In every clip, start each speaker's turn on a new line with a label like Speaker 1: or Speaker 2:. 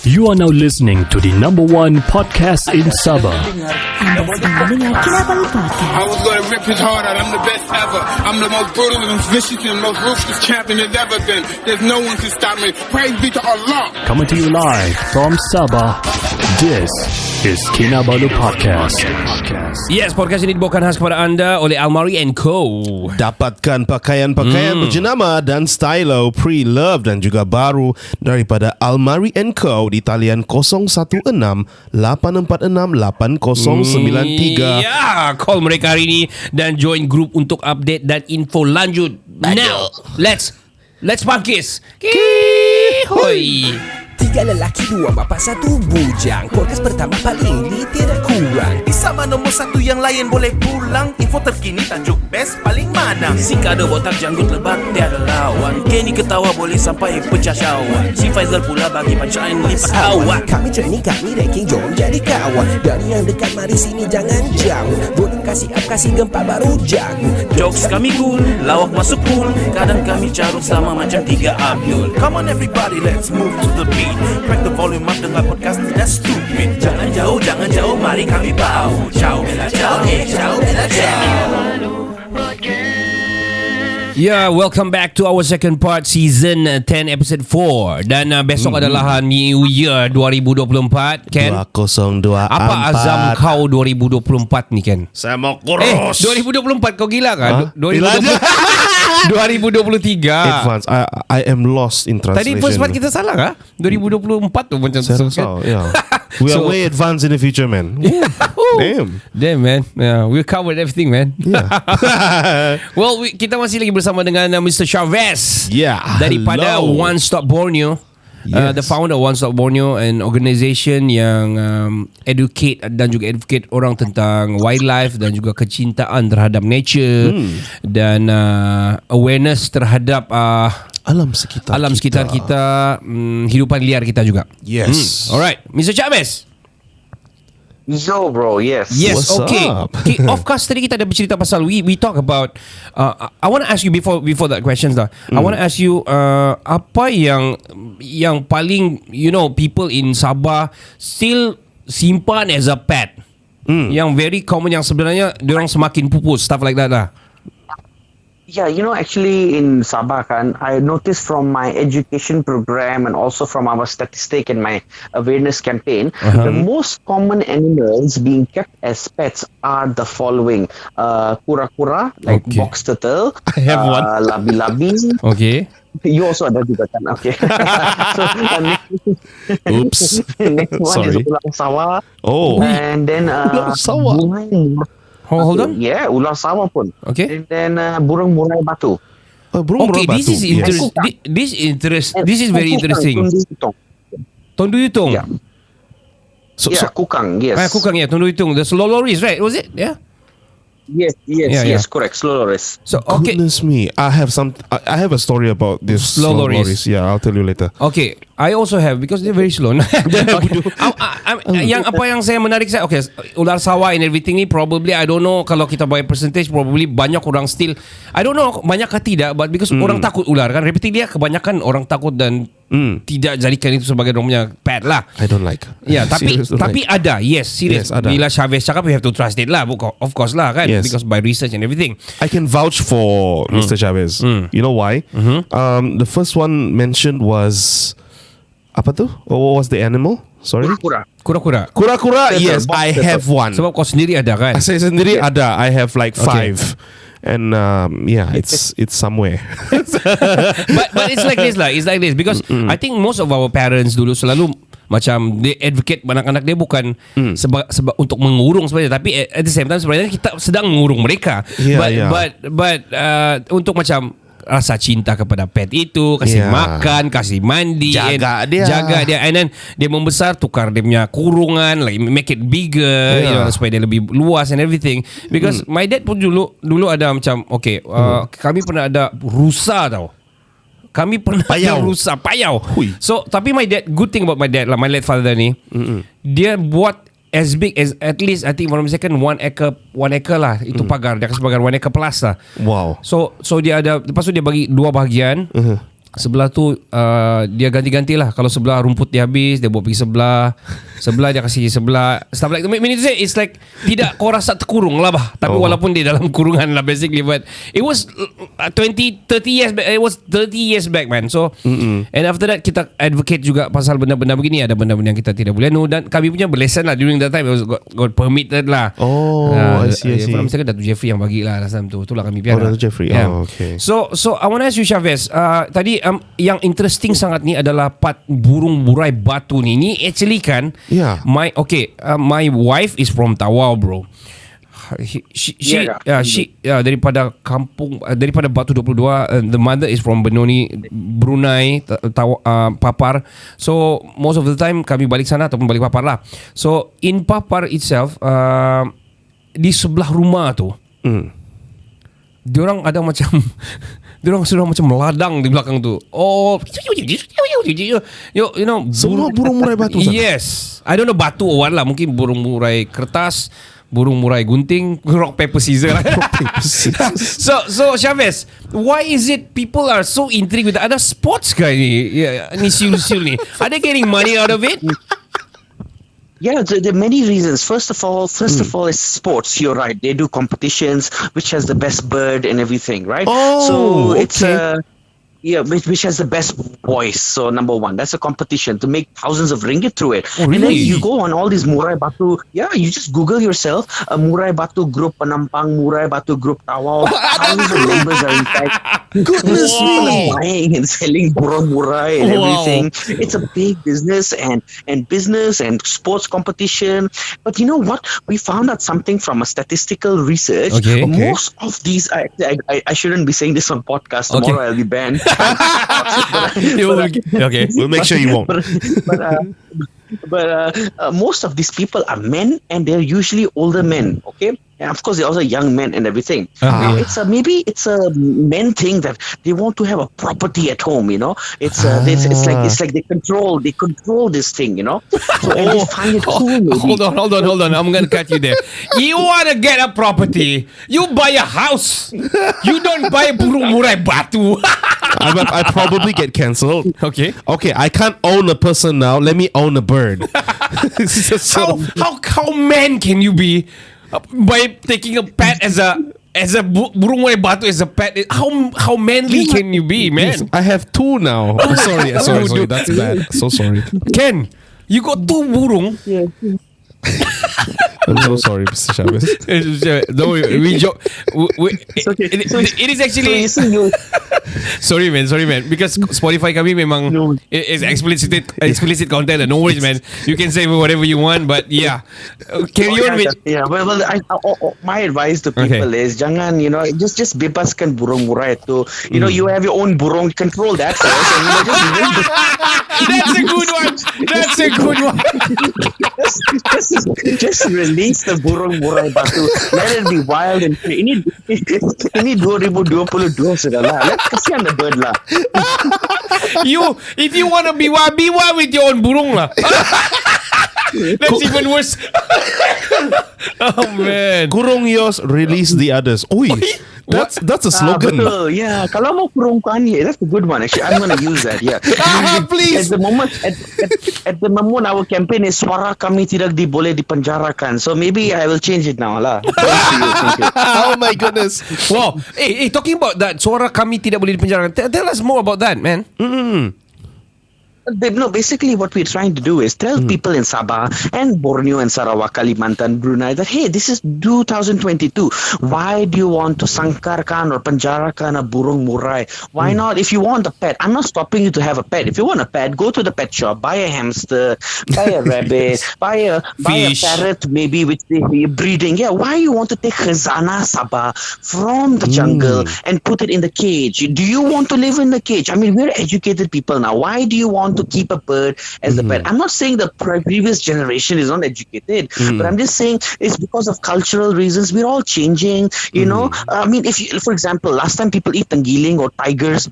Speaker 1: You are now listening to the number one podcast in Sabah.
Speaker 2: I was going to rip his heart out. I'm the best ever. I'm the most brutal and vicious and most ruthless champion there's ever been. There's no one to stop me. Praise be to Allah.
Speaker 1: Coming to you live from Sabah. This is Kinabalu Podcast.
Speaker 3: Yes, podcast ini dibawakan khas kepada anda oleh Almari Co.
Speaker 4: Dapatkan pakaian-pakaian berjenama dan stylo pre-loved dan juga baru daripada Almari Co di talian 016-846-8093.
Speaker 3: Ya, call mereka hari ini dan join group untuk update dan info lanjut. Now, let's pangkis. Hoi.
Speaker 5: 3 lelaki, 2 bapa, 1 bujang. Podcast pertama paling tidak kurang.
Speaker 6: Di Sabah nombor 1 yang lain boleh pulang. Info terkini tajuk best paling mana. Si kado botak janggut lebat tiada lawan. Kenny ketawa boleh sampai pecah syawak. Si Faizal pula bagi pancaan lipat awak.
Speaker 5: Kami training, kami ranking, jom jadi kawan. Dari yang dekat mari sini jangan jauh. Volume kasih up, kasih gempa baru jago.
Speaker 6: Jokes kami cool, lawak masuk cool. Kadang kami carut sama macam 3 Abdul. Come on everybody, let's move to the beat. Crack the volume up dengan podcast tidak stupid. Jangan jauh, mari kami bau. Ciao bella ciao, ciao bella ciao.
Speaker 3: Ya, welcome back to our second part season 10 episode 4. Dan besok adalah New Year 2024, Ken.
Speaker 4: 2024.
Speaker 3: Apa azam kau 2024 ni, Ken?
Speaker 4: Saya mau kurus.
Speaker 3: 2024 kau gila kan? 2023.
Speaker 4: Advance. I am lost in translation.
Speaker 3: Tadi first part kita salah kah? 2024 tu macam
Speaker 4: Saya rasa, yeah. We are way advanced in the future, man.
Speaker 3: Damn, man. Yeah, we covered everything, man.
Speaker 4: Yeah.
Speaker 3: Well, kita masih lagi bersama dengan Mr. Shavez.
Speaker 4: Yeah.
Speaker 3: Daripada
Speaker 4: Hello.
Speaker 3: 1StopBorneo.
Speaker 4: Yes.
Speaker 3: The founder of 1StopBorneo, an organisation yang educate dan juga advocate orang tentang wildlife dan juga kecintaan terhadap nature dan awareness terhadap
Speaker 4: alam sekitar
Speaker 3: kita, hidupan liar kita juga.
Speaker 4: Yes.
Speaker 3: Alright, Mr. Shavez.
Speaker 7: Yo bro, yes.
Speaker 3: Yes,
Speaker 4: What's
Speaker 3: okay.
Speaker 4: up?
Speaker 3: Okay, of course tadi kita ada bercerita pasal we talk about I want to ask you before that questions lah. I want to ask you apa yang paling people in Sabah still simpan as a pet. Yang very common yang sebenarnya diorang semakin pupus, stuff like that lah.
Speaker 7: Yeah, actually in Sabah kan, I noticed from my education program and also from our statistic and my awareness campaign, the most common animals being kept as pets are the following. Kura-kura, like box turtle.
Speaker 4: I have one.
Speaker 7: Labi-labi.
Speaker 3: Okay.
Speaker 7: You also ada juga kan? Okay. So,
Speaker 4: Oops.
Speaker 7: next one
Speaker 4: Sorry.
Speaker 7: is ular sawah.
Speaker 4: Oh.
Speaker 7: And then
Speaker 4: Ular sawah.
Speaker 3: Hold on.
Speaker 7: Yeah, ular sawah pun.
Speaker 3: Okay.
Speaker 7: And then burung murai batu.
Speaker 4: Burung
Speaker 3: Okay,
Speaker 4: Murai
Speaker 3: this
Speaker 4: Batu.
Speaker 3: is
Speaker 4: Yes.
Speaker 3: This is very interesting. Tondu Yutong.
Speaker 7: Yeah. Kukang, yes.
Speaker 3: Kukang, yeah, Tondu Yutong. The slow loris, right? Was it? Yeah.
Speaker 7: Yes,
Speaker 3: Yeah.
Speaker 7: correct. Slow loris.
Speaker 3: So okay.
Speaker 4: Goodness me, I have a story about this
Speaker 3: Slow
Speaker 4: slow
Speaker 3: loris.
Speaker 4: loris. Yeah, I'll tell you later.
Speaker 3: Okay, I also have because they're very slow. Yang apa yang saya menarik saya, okay, ular sawah and everything ni probably I don't know kalau kita by percentage probably banyak orang still I don't know banyak ke tidak, but because orang takut ular kan, repeating dia kebanyakan orang takut dan tidak jadikan itu sebagai orang punya pet lah.
Speaker 4: I don't like.
Speaker 3: Ya, tapi
Speaker 4: Serious, don't like.
Speaker 3: ada, serious.
Speaker 4: Yes, ada.
Speaker 3: Bila Shavez cakap, we have to trust it lah, of course lah kan,
Speaker 4: Yes.
Speaker 3: because by research and everything.
Speaker 4: I can vouch for Mr. Shavez. You know why? The first one mentioned was apa tu? What was the animal? Sorry.
Speaker 7: Kura-kura.
Speaker 3: Kura-kura.
Speaker 4: Yes, I have one.
Speaker 3: Sebab kau sendiri ada kan?
Speaker 4: Saya sendiri ada. I have like 5. And it's somewhere.
Speaker 3: but it's like this lah. It's like this because I think most of our parents dulu selalu macam they advocate anak-anak dia bukan sebab untuk mengurung sebenarnya, tapi at the same time sebenarnya kita sedang mengurung mereka. But untuk macam rasa cinta kepada pet itu, kasih makan, kasih mandi,
Speaker 4: jaga dia,
Speaker 3: and then dia membesar, tukar dia punya kurungan, like make it bigger, supaya dia lebih luas and everything. Because my dad pun dulu ada macam kami pernah ada rusa tau. Kami pernah ada rusa payau. So tapi my dad, good thing about my dad lah, my late father ni, dia buat as big as at least I think for a second 1 acre lah itu pagar dia, kasi pagar 1 acre plus lah.
Speaker 4: Wow.
Speaker 3: So dia ada, lepas tu dia bagi 2 bahagian. Sebelah tu dia ganti-ganti lah. Kalau sebelah rumput dia habis, dia bawa pergi sebelah dia kasih sebelah. Stuff like that. Meaning to say, it's like tidak kau rasa terkurung lah bah. Tapi walaupun dia dalam kurungan lah basically. But it was 30 years back. It was 30 years back, man. So and after that kita advocate juga pasal benda-benda begini. Ada benda-benda yang kita tidak boleh dan kami punya berlesen lah. During that time it was got permitted lah.
Speaker 4: I see.
Speaker 3: Kalau misalkan Datuk Jeffrey yang bagi lah last time tu. Itulah kami biar.
Speaker 4: Datuk Jeffrey. Okay.
Speaker 3: So I want to ask you, Shavez. Tadi yang interesting sangat ni adalah part burung murai batu ni. Ni actually kan my wife is from Tawau, bro. She daripada kampung daripada Batu 22. The mother is from Benoni, Brunei, Papar. So most of the time kami balik sana ataupun balik Papar lah. So in Papar itself, di sebelah rumah tu, diorang ada macam diorang sudah macam meladang di belakang tu. You know,
Speaker 4: semua burung murai batu sana.
Speaker 3: Yes, I don't know batu or what lah. Mungkin burung murai kertas, burung murai gunting, rock paper scissors lah. So Shavez, why is it people are so intrigued with ada sports guy ni? Ni siul-siul ni. Are they getting money out of it?
Speaker 7: Yeah, there are many reasons. First of all, is sports. You're right. They do competitions, which has the best bird and everything, right? So it's which has the best voice. So number one, that's a competition to make thousands of ringgit through it. And then you go on all these Murai Batu. Yeah, you just Google yourself a Murai Batu group Penampang, Murai Batu group Tawau. Thousands of members are in fact.
Speaker 4: Goodness me,
Speaker 7: buying and selling burung murai and everything. It's a big business and business and sports competition. But you know what? We found out something from a statistical research.
Speaker 3: Okay.
Speaker 7: Most of these, I shouldn't be saying this on podcast. Tomorrow I'll be banned.
Speaker 3: Okay,
Speaker 4: we'll make sure you won't.
Speaker 7: But most of these people are men, and they're usually older men. Okay. And of course, they're also young men and everything. Now, maybe it's a men thing that they want to have a property at home. You know, it's like they control this thing. You know, so and they find it cool. Maybe.
Speaker 3: Hold on. I'm gonna cut you there. You wanna get a property? You buy a house. You don't buy burung murai batu.
Speaker 4: I probably get cancelled.
Speaker 3: Okay.
Speaker 4: I can't own a person now. Let me own a bird.
Speaker 3: How man can you be by taking a pet as a burung murai batu as a pet? How manly can you be, man?
Speaker 4: Yes, I have two now. Sorry. That's bad. So sorry.
Speaker 3: Ken, you got two burung.
Speaker 7: Yeah.
Speaker 4: I'm so sorry, Mr. Shavez.
Speaker 3: Don't worry, we joke.
Speaker 7: It's okay.
Speaker 3: It is actually. Sorry man. Because Spotify kami memang is explicit content. No worries, man. You can say whatever you want, but yeah. Carry on with.
Speaker 7: Yeah. Well, my advice to people is jangan, just bebaskan burung murai tu. You have your own burung, control that first, and
Speaker 3: That's a good one.
Speaker 7: Just release the burung murai batu. Let it be wild and free. Ini 2022 sudah lah. Let's kasihan the bird lah.
Speaker 3: If you want to be wild with your own burung lah. That's even worse. Oh man.
Speaker 4: Kurung yours, release the others. Oi. That's a slogan.
Speaker 7: Betul. Yeah, kalau mau kurungkan, that's a good one. Actually, I'm going to use that. Yeah.
Speaker 3: Please.
Speaker 7: At the moment, our campaign is suara kami tidak boleh dipenjarakan. So maybe I will change it now lah. Thank you.
Speaker 4: Oh my goodness.
Speaker 3: Wow. Hey, talking about that, suara kami tidak boleh dipenjarakan. Tell us more about that, man.
Speaker 7: No, basically what we're trying to do is tell people in Sabah and Borneo and Sarawak, Kalimantan, Brunei that, hey, this is 2022. Why do you want to sangkarkan or penjarakan a burung murai? Why not? If you want a pet, I'm not stopping you to have a pet. If you want a pet, go to the pet shop, buy a hamster, buy a rabbit, buy a parrot maybe which they're breeding. Yeah, why you want to take khazanah Sabah from the jungle and put it in the cage? Do you want to live in the cage? I mean, we're educated people now. Why do you want to to keep a bird as a pet. I'm not saying the previous generation is not educated, but I'm just saying it's because of cultural reasons. We're all changing, you know. I mean, if you, for example, last time people eat tanggiling or tigers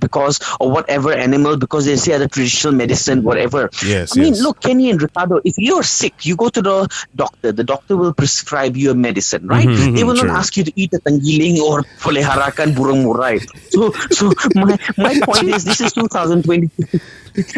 Speaker 7: or whatever animal because they say the traditional medicine, whatever.
Speaker 4: Yes,
Speaker 7: I mean,
Speaker 4: yes.
Speaker 7: look, Kenny and Ricardo, if you're sick, you go to the doctor. The doctor will prescribe you a medicine, right? They will not
Speaker 4: True.
Speaker 7: ask you to eat a tanggiling or peliharaan burung murai. So my point is, this is 2022.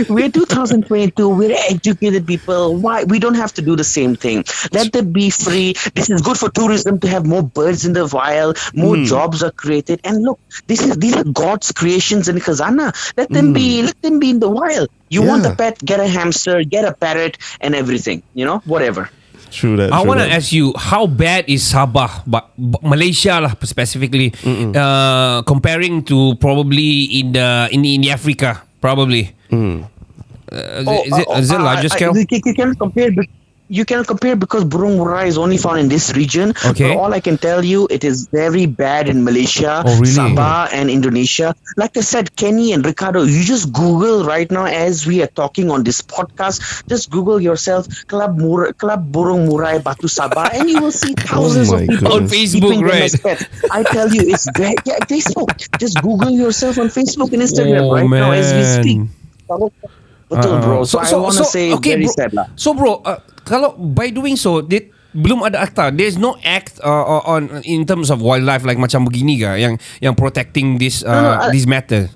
Speaker 7: We're 2022. We're educated people. Why we don't have to do the same thing? Let them be free. This is good for tourism to have more birds in the wild. More jobs are created. And look, these are God's creations in Khazana. Let them be in the wild. You want a pet? Get a hamster. Get a parrot, and everything. You know, whatever.
Speaker 4: True that.
Speaker 3: I
Speaker 4: true
Speaker 3: want to
Speaker 4: that.
Speaker 3: ask you, how bad is Sabah, but Malaysia lah specifically, comparing to probably in Africa, probably. Is it larger scale?
Speaker 7: You cannot compare. You cannot compare because burung murai is only found in this region.
Speaker 3: Okay.
Speaker 7: But all I can tell you, it is very bad in Malaysia,
Speaker 3: Oh, really?
Speaker 7: Sabah, and Indonesia. Like I said, Kenny and Ricardo, you just Google right now as we are talking on this podcast. Just Google yourself Club Burung Murai Batu Sabah, and you will see thousands
Speaker 4: Oh
Speaker 7: of
Speaker 4: my
Speaker 7: people
Speaker 3: On Facebook,
Speaker 7: keeping them
Speaker 3: right?
Speaker 7: as pets. I tell you, it's very Facebook. Just Google yourself on Facebook and Instagram
Speaker 3: Oh,
Speaker 7: right now as we speak.
Speaker 3: man.
Speaker 7: Betul, bro. So, I want to say
Speaker 3: okay,
Speaker 7: very
Speaker 3: bro.
Speaker 7: sad lah.
Speaker 3: So bro, kalau by doing so, belum ada akta. There's no act on in terms of wildlife like macam begini ke yang protecting this this matter.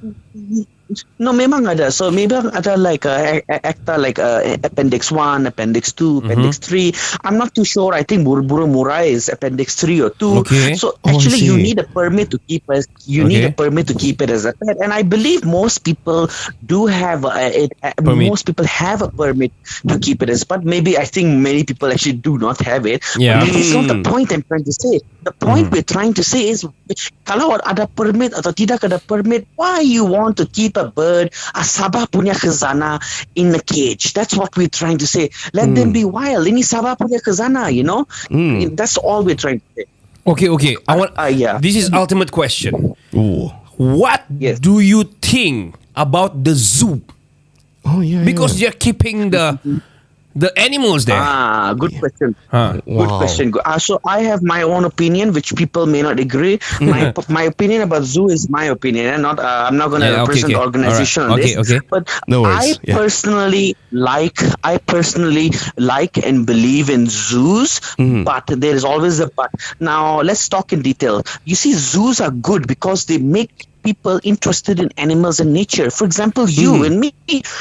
Speaker 7: No, memang ada. So memang ada like acta like Appendix 1, Appendix 2, Appendix 3. I'm not too sure. I think burung murai is Appendix 3 or 2.
Speaker 3: Okay.
Speaker 7: So
Speaker 4: I
Speaker 7: actually you
Speaker 4: see.
Speaker 7: need a permit to keep it. You need a permit to keep it as a pet. And I believe most people do have
Speaker 3: Permit.
Speaker 7: most people have a permit to keep it as pet. Maybe I think many people actually do not have it.
Speaker 3: Yeah.
Speaker 7: But it's not the point I'm trying to say. The point we're trying to say is kalau ada permit atau tidak ada permit, why you want to keep a bird, a Sabah punya khazana, in a cage? That's what we're trying to say. Let them be wild. Ini Sabah punya khazana, you know? That's all we're trying to say.
Speaker 3: Okay. I want.
Speaker 7: Yeah.
Speaker 3: This is ultimate question.
Speaker 4: Ooh.
Speaker 3: What
Speaker 7: Yes.
Speaker 3: do you think about the zoo?
Speaker 4: Oh yeah.
Speaker 3: Because
Speaker 4: yeah.
Speaker 3: you're keeping the animals there.
Speaker 7: Good question.
Speaker 3: Huh.
Speaker 7: Good
Speaker 4: Wow.
Speaker 7: question. So I have my own opinion, which people may not agree. My opinion about zoo is my opinion, and not I'm not going to
Speaker 3: Yeah, okay,
Speaker 7: represent
Speaker 3: okay.
Speaker 7: the organization on
Speaker 3: Alright.
Speaker 7: this.
Speaker 3: Okay.
Speaker 7: But
Speaker 4: No worries. Yeah.
Speaker 7: I personally like and believe in zoos, but there is always a but. Now let's talk in detail. You see, zoos are good because they make people interested in animals and nature. For example, you and me,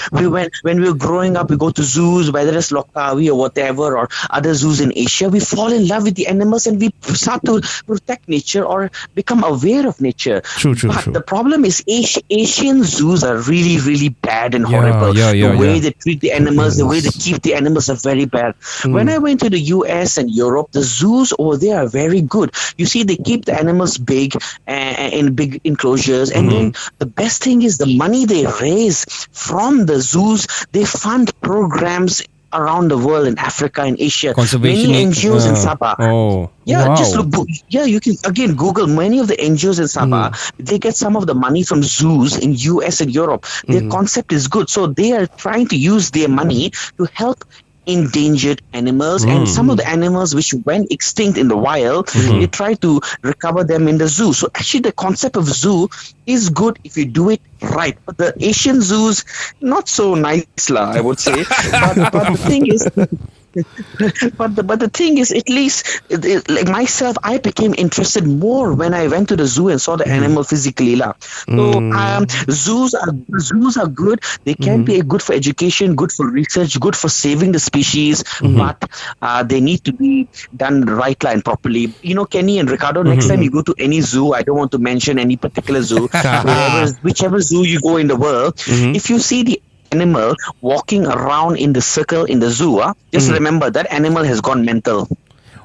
Speaker 7: when we were growing up, we go to zoos, whether it's Lokawi or whatever, or other zoos in Asia, we fall in love with the animals and we start to protect nature or become aware of nature.
Speaker 4: True.
Speaker 7: But the problem is Asian zoos are really, really bad and
Speaker 3: Yeah,
Speaker 7: horrible.
Speaker 3: yeah,
Speaker 7: The way
Speaker 3: yeah.
Speaker 7: they treat the animals, the way they keep the animals are very bad. When I went to the US and Europe, the zoos over there are very good. You see, they keep the animals big in big enclosures. And then the best thing is the money they raise from the zoos, they fund programs around the world in Africa and Asia.
Speaker 3: Conservationist.
Speaker 7: Many NGOs in Sabah.
Speaker 3: Oh.
Speaker 7: Yeah,
Speaker 3: wow.
Speaker 7: just look. Yeah, you can again Google many of the NGOs in Sabah. They get some of the money from zoos in US and Europe. Their concept is good, so they are trying to use their money to help endangered animals and some of the animals which went extinct in the wild. They try to recover them in the zoo. So actually, the concept of zoo is good if you do it right. But the Asian zoos, not so nice, lah, I would say. but the thing is. But the thing is, at least like myself, I became interested more when I went to the zoo and saw the animal physically lah. So zoos are good. They can be good for education, good for research, good for saving the species, but they need to be done right and properly. You know, Kenny and Ricardo, next time you go to any zoo, I don't want to mention any particular zoo, whichever zoo you go in the world, if you see the animal walking around in the circle in the zoo, just remember that animal has gone mental.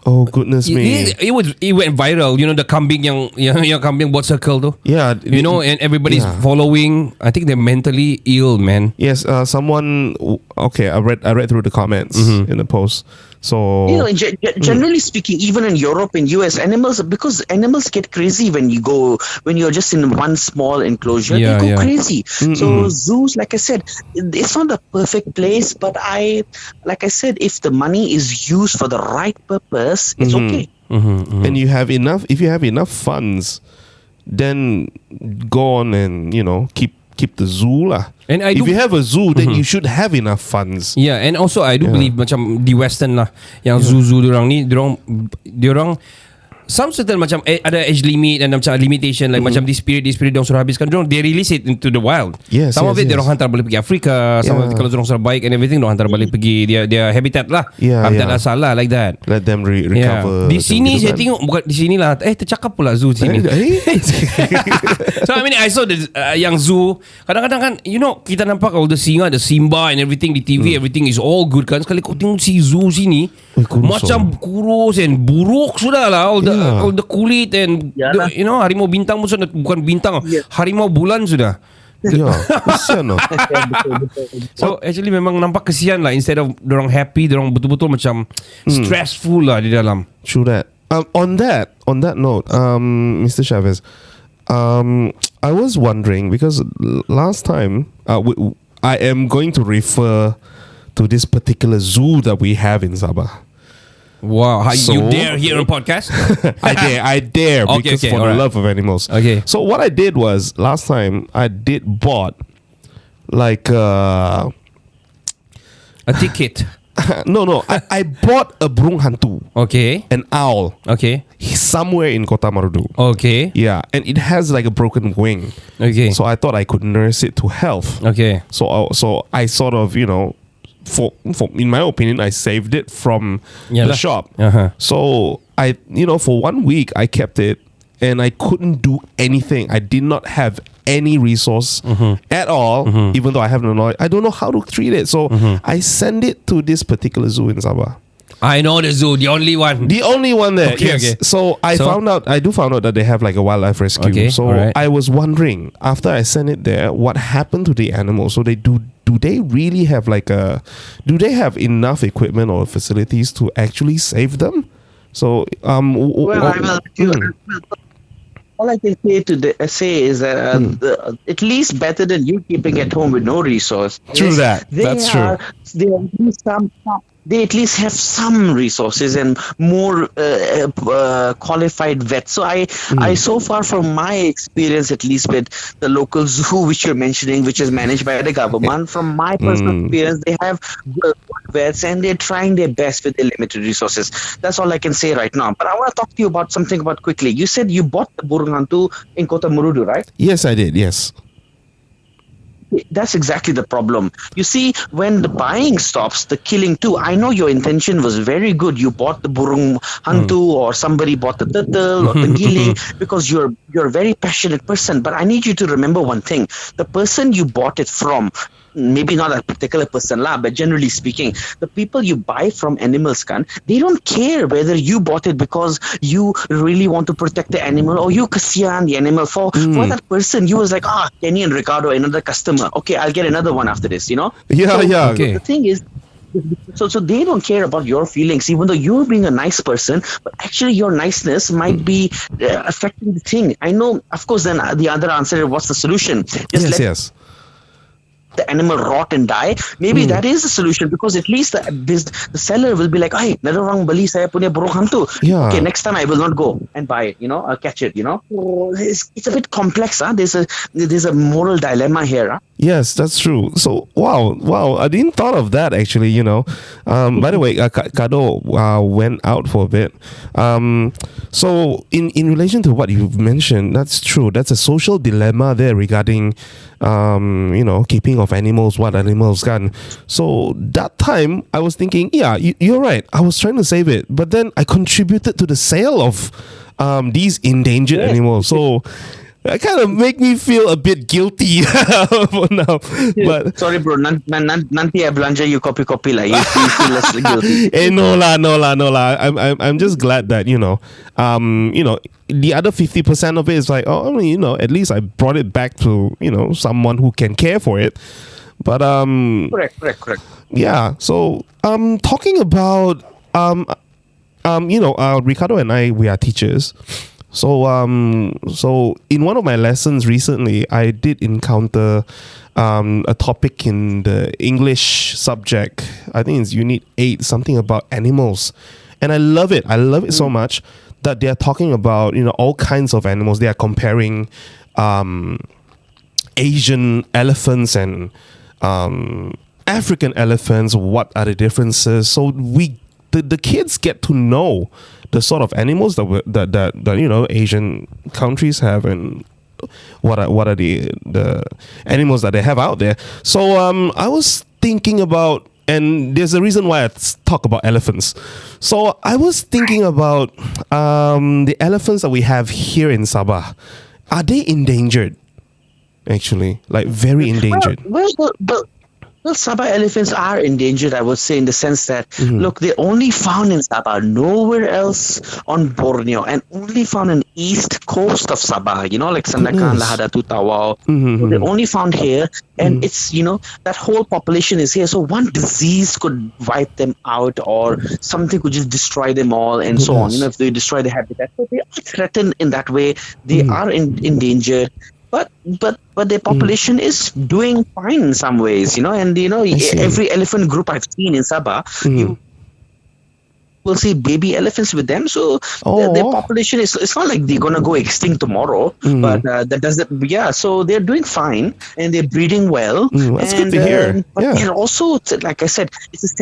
Speaker 4: Oh goodness me.
Speaker 3: It went viral. You know the kambing yang kambing buat circle tu.
Speaker 4: Yeah.
Speaker 3: You know, and everybody's following. I think they're mentally ill, man.
Speaker 4: Yes. Someone. Okay. I read through the comments in the post. So
Speaker 7: generally speaking, even in Europe and US, because animals get crazy when you're just in one small enclosure. They go crazy. So zoos, like I said, it's not a perfect place, but like I said, if the money is used for the right purpose, it's okay.
Speaker 4: And if you have enough funds, then go on and keep the zoo lah.
Speaker 3: And
Speaker 4: if you have a zoo, then you should have enough funds.
Speaker 3: Yeah, and also I do believe macam di Western lah, yang zoo diorang ni, diorang some certain macam ada age limit dan macam limitation, like macam this period diorang suruh habiskan, diorang they release it into the wild. Some of it diorang hantar balik pergi Afrika, some of it kalau diorang sudah baik and everything, diorang hantar balik pergi dia habitat lah, habitat asal lah, like that.
Speaker 4: Let them recover.
Speaker 3: Di sini saya tengok, bukan di sini lah, tercakap pula zoo sini. So I mean, I saw the yang zoo, kadang-kadang kan, kita nampak all the singa, the Simba and everything di TV, everything is all good kan. Sekali kau tengok si zoo sini, macam kurus and buruk sudah lah, all the kulit and harimau bintang pun sudah bukan bintang, harimau bulan sudah.
Speaker 4: Kesian lah.
Speaker 3: So actually memang nampak kesian lah. Instead of dorang happy, dorang betul-betul macam stressful lah di dalam.
Speaker 4: True that. On that note, Mr. Shavez, I was wondering, because last time I am going to refer to this particular zoo that we have in Sabah.
Speaker 3: Wow, you dare here on podcast?
Speaker 4: I dare because for the love of animals.
Speaker 3: Okay.
Speaker 4: So what I did was, last time I did bought like
Speaker 3: a ticket.
Speaker 4: No, I bought a burung hantu.
Speaker 3: Okay.
Speaker 4: An owl.
Speaker 3: Okay.
Speaker 4: Somewhere in Kota Marudu.
Speaker 3: Okay.
Speaker 4: Yeah, and it has like a broken wing.
Speaker 3: Okay.
Speaker 4: So I thought I could nurse it to health.
Speaker 3: Okay.
Speaker 4: So I sort of, for in my opinion, I saved it from the shop. So I, for 1 week I kept it, and I couldn't do anything. I did not have any resource at all, even though I have no knowledge. I don't know how to treat it. So I send it to this particular zoo in Sabah.
Speaker 3: I know the zoo, the only one.
Speaker 4: The only one there.
Speaker 3: Okay,
Speaker 4: yes.
Speaker 3: okay.
Speaker 4: So I found out that they have like a wildlife rescue.
Speaker 3: Okay,
Speaker 4: so
Speaker 3: alright.
Speaker 4: I was wondering, after I sent it there, what happened to the animals? So do they really have do they have enough equipment or facilities to actually save them? So
Speaker 7: all I can say is that at least better than you keeping at home with no resource.
Speaker 4: True that. That's true.
Speaker 7: They at least have some resources and more qualified vets. So I so far from my experience, at least with the local zoo which you're mentioning, which is managed by the government, from my personal experience, they have good vets and they're trying their best with their limited resources. That's all I can say right now. But I want to talk to you about something quickly. You said you bought the burung hantu in Kota Marudu, right?
Speaker 4: Yes, I did. Yes.
Speaker 7: That's exactly the problem. You see, when the buying stops, the killing too. I know your intention was very good. You bought the burung hantu, or somebody bought the turtle or the giling because you're a very passionate person. But I need you to remember one thing: the person you bought it from, maybe not a particular person lah, but generally speaking, the people you buy from animals they don't care whether you bought it because you really want to protect the animal or you kasihan the animal. For that person, you was like, Kenny and Ricardo, another customer. Okay, I'll get another one after this,
Speaker 4: Yeah.
Speaker 3: Okay.
Speaker 7: The thing is, so they don't care about your feelings, even though you're being a nice person, but actually your niceness might be affecting the thing. I know, of course, then the other answer is, what's the solution?
Speaker 4: Yes.
Speaker 7: The animal rot and die. Maybe that is the solution, because at least the seller will be like, hey, nada orang beli saya punya burung hantu.
Speaker 4: Yeah.
Speaker 7: Okay, next time I will not go and buy it, I'll catch it, It's a bit complex, There's a moral dilemma here,
Speaker 4: Yes, that's true. So, wow, I didn't thought of that actually, By the way, Kado went out for a bit. So, in relation to what you've mentioned, that's true. That's a social dilemma there regarding, keeping of animals, what animals can. So, that time, I was thinking, yeah, you're right. I was trying to save it. But then I contributed to the sale of these endangered animals. So, that kind of make me feel a bit guilty for now. But
Speaker 7: sorry, bro. Nanti I belanja you copy lah. You feel less guilty.
Speaker 4: No lah. I'm just glad that the other 50% of it is like, at least I brought it back to someone who can care for it. But
Speaker 7: correct.
Speaker 4: Yeah. So talking about Ricardo and I, we are teachers. So in one of my lessons recently, I did encounter a topic in the English subject. I think it's Unit 8, something about animals. And I love it. I love it so much that they are talking about, all kinds of animals. They are comparing Asian elephants and African elephants. What are the differences? So the kids get to know the sort of animals that Asian countries have, and what are the animals that they have out there. So I was thinking about, and there's a reason why I talk about elephants. So I was thinking about the elephants that we have here in Sabah. Are they endangered? Actually, like very endangered.
Speaker 7: Well, Sabah elephants are endangered, I would say, in the sense that, look, they're only found in Sabah, nowhere else on Borneo, and only found in east coast of Sabah, like Sandakan, Lahadatu, Tawau. So they're only found here, and it's, that whole population is here. So one disease could wipe them out, or something could just destroy them all, and so on, if they destroy the habitat. So they are threatened in that way. They are endangered. But their population is doing fine in some ways, and every elephant group I've seen in Sabah, you will see baby elephants with them. So their population it's not like they're gonna go extinct tomorrow, but that doesn't. Yeah, so they're doing fine and they're breeding well.
Speaker 4: That's good to hear.
Speaker 7: But they're also, like I said, it's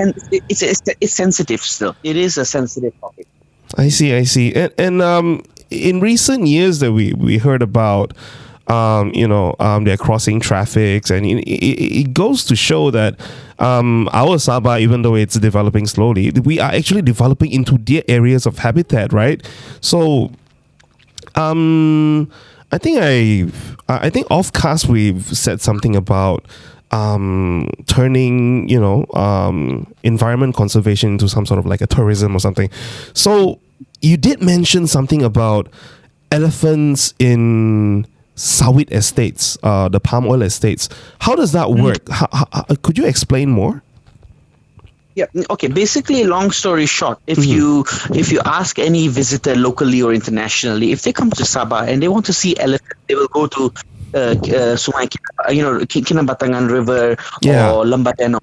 Speaker 7: sensitive still. It is a sensitive topic.
Speaker 4: I see, and in recent years that we heard about. They're crossing traffics, and it goes to show that our Sabah, even though it's developing slowly, we are actually developing into their areas of habitat, right? So, I think off cast we've said something about turning environment conservation into some sort of like a tourism or something. So you did mention something about elephants in sawit estates, the palm oil estates. How does that work? How, could you explain more?
Speaker 7: Yeah. Okay. Basically, long story short, if you ask any visitor locally or internationally, if they come to Sabah and they want to see elephants, they will go to Sungai, Kinabatangan River or Lembatan or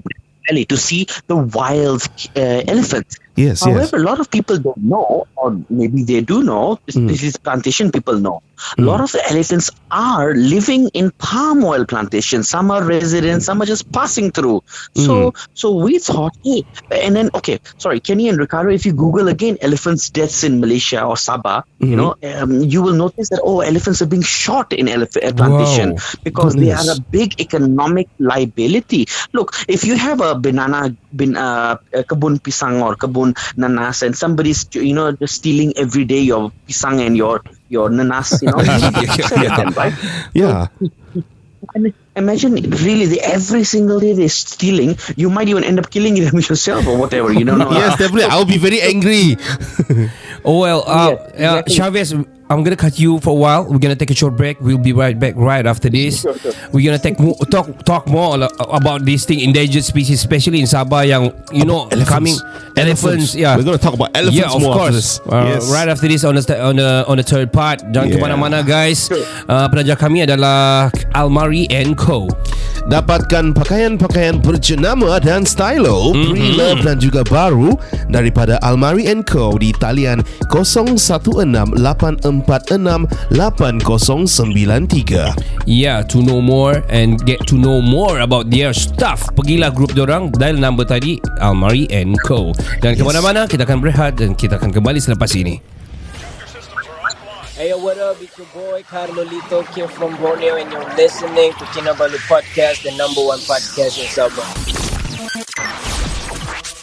Speaker 7: Valley to see the wild elephants.
Speaker 4: Yes.
Speaker 7: However, a lot of people don't know, or maybe they do know. This is plantation people know. A lot of the elephants are living in palm oil plantations. Some are residents, some are just passing through. So we thought, and then Kenny and Ricardo, if you Google again elephants deaths in Malaysia or Sabah, you will notice that elephants are being shot in elephant plantation because they are a big economic liability. Look, if you have a kebun pisang or kebun nanas, and somebody's just stealing every day your pisang and your nanas, right?
Speaker 4: Yeah.
Speaker 7: And imagine, really, every single day they're stealing. You might even end up killing them yourself or whatever.
Speaker 4: Yes, definitely. I'll be very angry.
Speaker 3: Shavez, I'm gonna cut you for a while. We're gonna take a short break. We'll be right back right after this.
Speaker 7: Sure.
Speaker 3: We're gonna talk more about this thing, endangered species, especially in Sabah. Coming elephants. Yeah,
Speaker 4: we're gonna talk about elephants more.
Speaker 3: Of course.
Speaker 4: Yes.
Speaker 3: Right after this on the third part. Jangan ke mana-mana, guys. Pelajar kami adalah Almari Co.
Speaker 4: Dapatkan pakaian-pakaian berjenama dan stylo, pre-love dan juga baru daripada Almari Co di talian 016684680093.
Speaker 3: Yeah, to know more and get to know more about their stuff, pergilah grup diorang, dial number tadi, Almari Co. Jangan ke mana-mana, kita akan berehat dan kita akan kembali selepas ini.
Speaker 8: Hey, what up? It's your boy Carlolito here from Borneo, and you're listening to Kinabalu Podcast, the #1 podcast in Sabah.